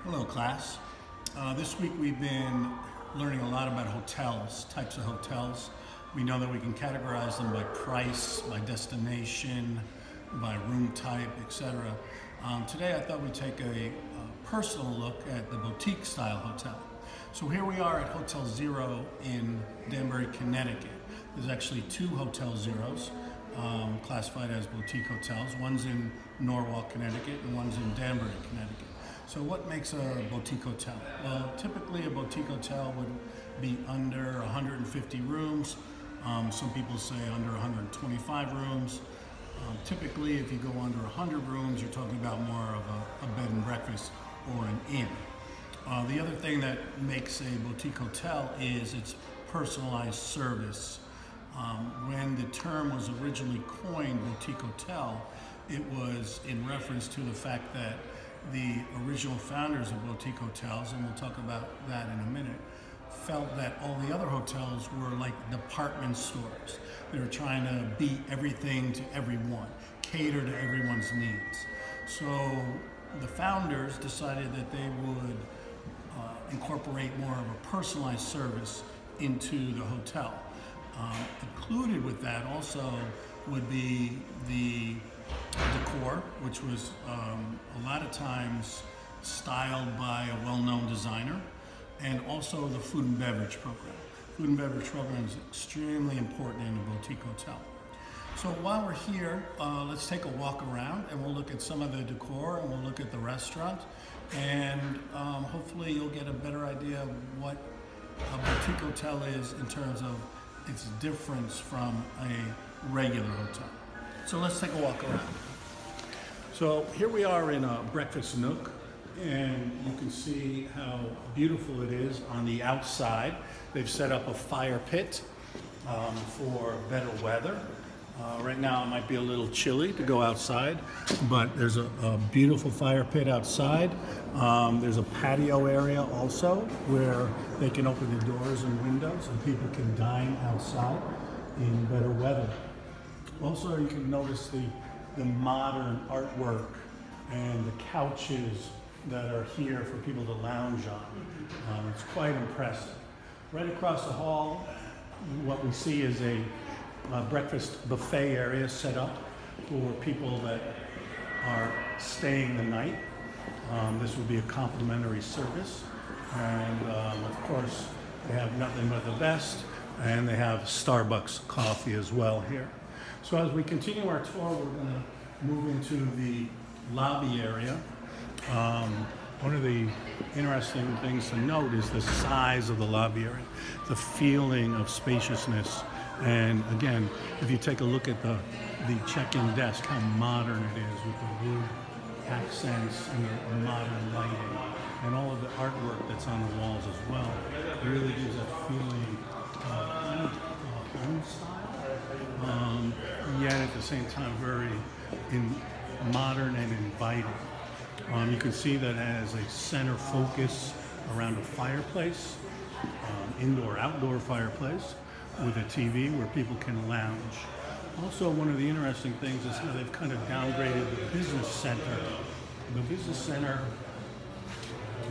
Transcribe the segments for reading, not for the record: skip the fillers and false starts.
Hello, class. This week we've been learning a lot about hotels, types of hotels. We know that we can categorize them by price, by destination, by room type, etc. Today I thought we'd take a personal look at the boutique style hotel. So here we are at Hotel Zero in Danbury, Connecticut. There's actually two Hotel Zeros classified as boutique hotels. One's in Norwalk, Connecticut, and one's in Danbury, Connecticut. So what makes a boutique hotel? Well, typically a boutique hotel would be under 150 rooms. Some people say under 125 rooms. Typically, if you go under 100 rooms, you're talking about more of a bed and breakfast or an inn. The other thing that makes a boutique hotel is its personalized service. When the term was originally coined, boutique hotel, it was in reference to the fact that the original founders of boutique hotels, and we'll talk about that in a minute, felt that all the other hotels were like department stores. They were trying to be everything to everyone, cater to everyone's needs. So the founders decided that they would incorporate more of a personalized service into the hotel. Included with that also would be the decor, which was a lot of times styled by a well-known designer, and also the food and beverage program. Food and beverage program is extremely important in a boutique hotel. So while we're here, let's take a walk around and we'll look at some of the decor and we'll look at the restaurant, and hopefully you'll get a better idea of what a boutique hotel is in terms of its difference from a regular hotel. So let's take a walk around. So here we are in a breakfast nook, and you can see how beautiful it is on the outside. They've set up a fire pit for better weather. Right now it might be a little chilly to go outside, but there's a beautiful fire pit outside. There's a patio area also where they can open the doors and windows and people can dine outside in better weather. Also, you can notice the modern artwork and the couches that are here for people to lounge on. It's quite impressive. Right across the hall, what we see is a breakfast buffet area set up for people that are staying the night. This would be a complimentary service, and of course they have nothing but the best, and they have Starbucks coffee as well here. So as we continue our tour, we're going to move into the lobby area. One of the interesting things to note is the size of the lobby area, the feeling of spaciousness. And again, if you take a look at the check-in desk, how modern it is with the wood accents and the modern lighting and all of the artwork that's on the walls as well. It really gives that feeling of home style, yet at the same time very modern and inviting. You can see that it has a center focus around a fireplace, indoor-outdoor fireplace, with a TV where people can lounge. Also, one of the interesting things is how they've kind of downgraded the business center. The business center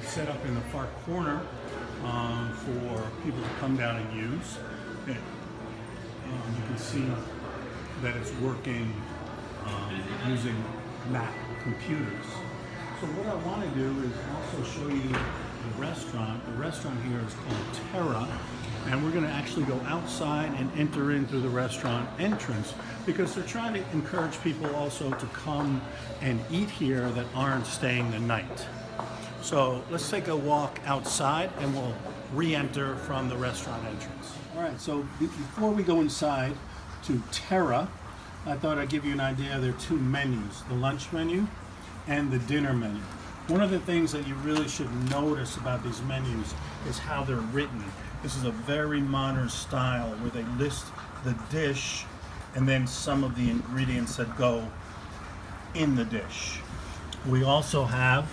is set up in the far corner for people to come down and use. You can see that it's working using Mac computers. So what I want to do is also show you the restaurant. The restaurant here is called Terra, and we're going to actually go outside and enter into the restaurant entrance because they're trying to encourage people also to come and eat here that aren't staying the night. So let's take a walk outside and we'll re-enter from the restaurant entrance. All right, so before we go inside to Terra, I thought I'd give you an idea. There are two menus, the lunch menu and the dinner menu. One of the things that you really should notice about these menus is how they're written. This is a very modern style where they list the dish and then some of the ingredients that go in the dish. We also have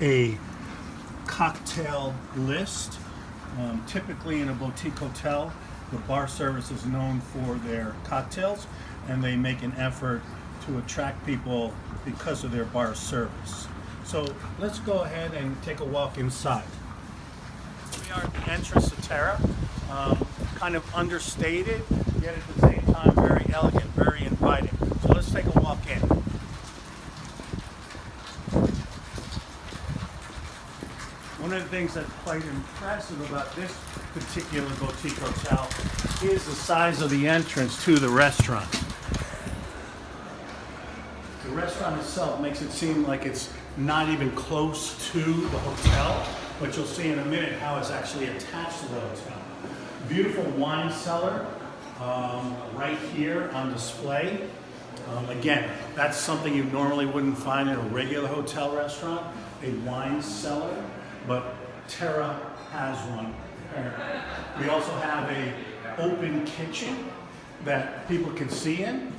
a cocktail list. Typically in a boutique hotel, the bar service is known for their cocktails, and they make an effort to attract people because of their bar service. So let's go ahead and take a walk inside. We are at the entrance to Terra, kind of understated, yet at the same time very elegant, very inviting. So let's take a walk in. One of the things that's quite impressive about this particular boutique hotel is the size of the entrance to the restaurant. The restaurant itself makes it seem like it's not even close to the hotel, but you'll see in a minute how it's actually attached to the hotel. Beautiful wine cellar right here on display. Again, that's something you normally wouldn't find in a regular hotel restaurant, a wine cellar, but Terra has one. We also have a open kitchen that people can see in.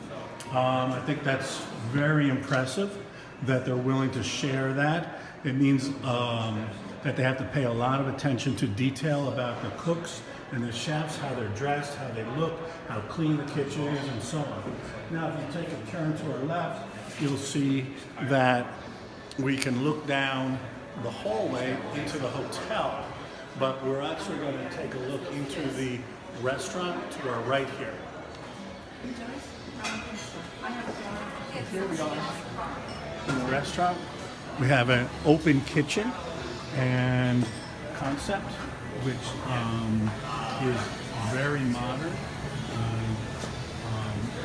I think that's very impressive that they're willing to share that. It means that they have to pay a lot of attention to detail about the cooks and the chefs, how they're dressed, how they look, how clean the kitchen is, and so on. Now, if you take a turn to our left, you'll see that we can look down the hallway into the hotel, but we're actually going to take a look into the restaurant to our right here. Here we are in the restaurant. We have an open kitchen and concept, which is very modern.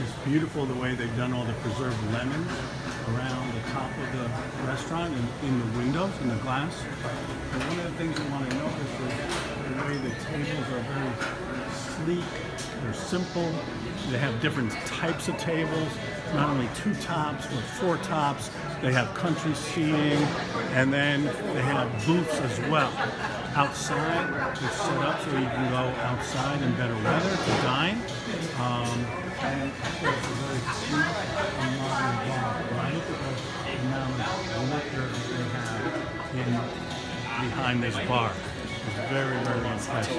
It's beautiful the way they've done all the preserved lemons around the top of the restaurant and in the windows and the glass. And one of the things you want to notice is the way the tables are very sleek, they're simple, they have different types of tables, not only 2 tops but 4 tops, they have country seating, and then they have booths as well. Outside, it's set up so you can go outside in better weather to dine. And of course, it's a very sleek and modern bar, right? Because the amount of liquor that they have in behind this bar is very, very impressive.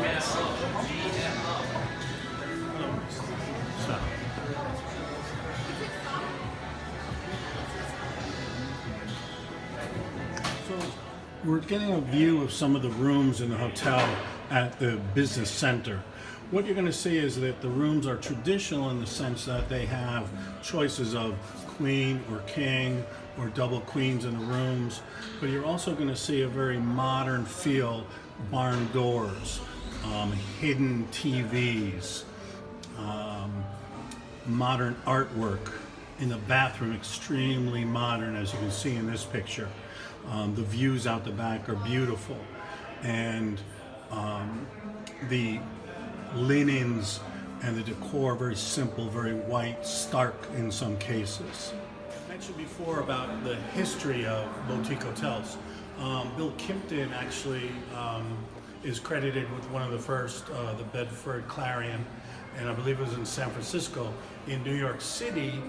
So we're getting a view of some of the rooms in the hotel at the business center. What you're going to see is that the rooms are traditional in the sense that they have choices of queen or king or double queens in the rooms, but you're also going to see a very modern feel, barn doors, hidden TVs, modern artwork in the bathroom, extremely modern, as you can see in this picture. The views out the back are beautiful, and the linens and the decor very simple, very white, stark in some cases. I mentioned before about the history of boutique hotels. Bill Kimpton actually is credited with one of the first, the Bedford Clarion, and I believe it was in San Francisco. In New York City,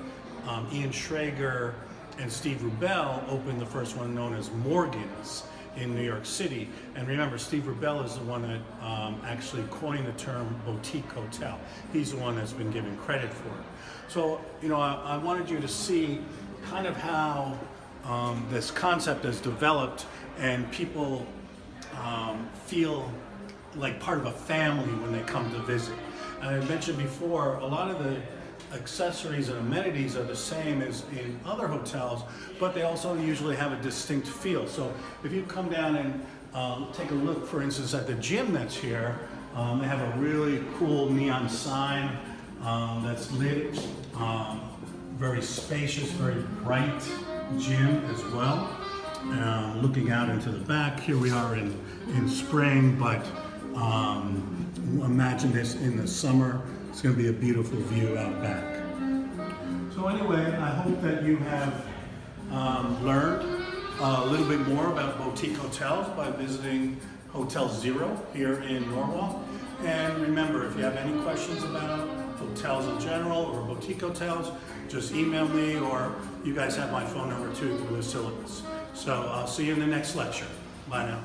Ian Schrager and Steve Rubell opened the first one known as Morgan's in New York City. And remember, Steve Rubell is the one that actually coined the term boutique hotel. He's the one that's been given credit for it. So, you know, I wanted you to see kind of how this concept has developed, and people feel like part of a family when they come to visit. And I mentioned before, a lot of the accessories and amenities are the same as in other hotels, but they also usually have a distinct feel. So if you come down and take a look, for instance, at the gym that's here, they have a really cool neon sign that's lit, very spacious, very bright gym as well. Looking out into the back, here we are in spring, but imagine this in the summer. It's going to be a beautiful view out back. So anyway, I hope that you have learned a little bit more about boutique hotels by visiting Hotel Zero here in Norwalk. And remember, if you have any questions about hotels in general or boutique hotels, just email me, or you guys have my phone number too through the syllabus. So I'll see you in the next lecture. Bye now.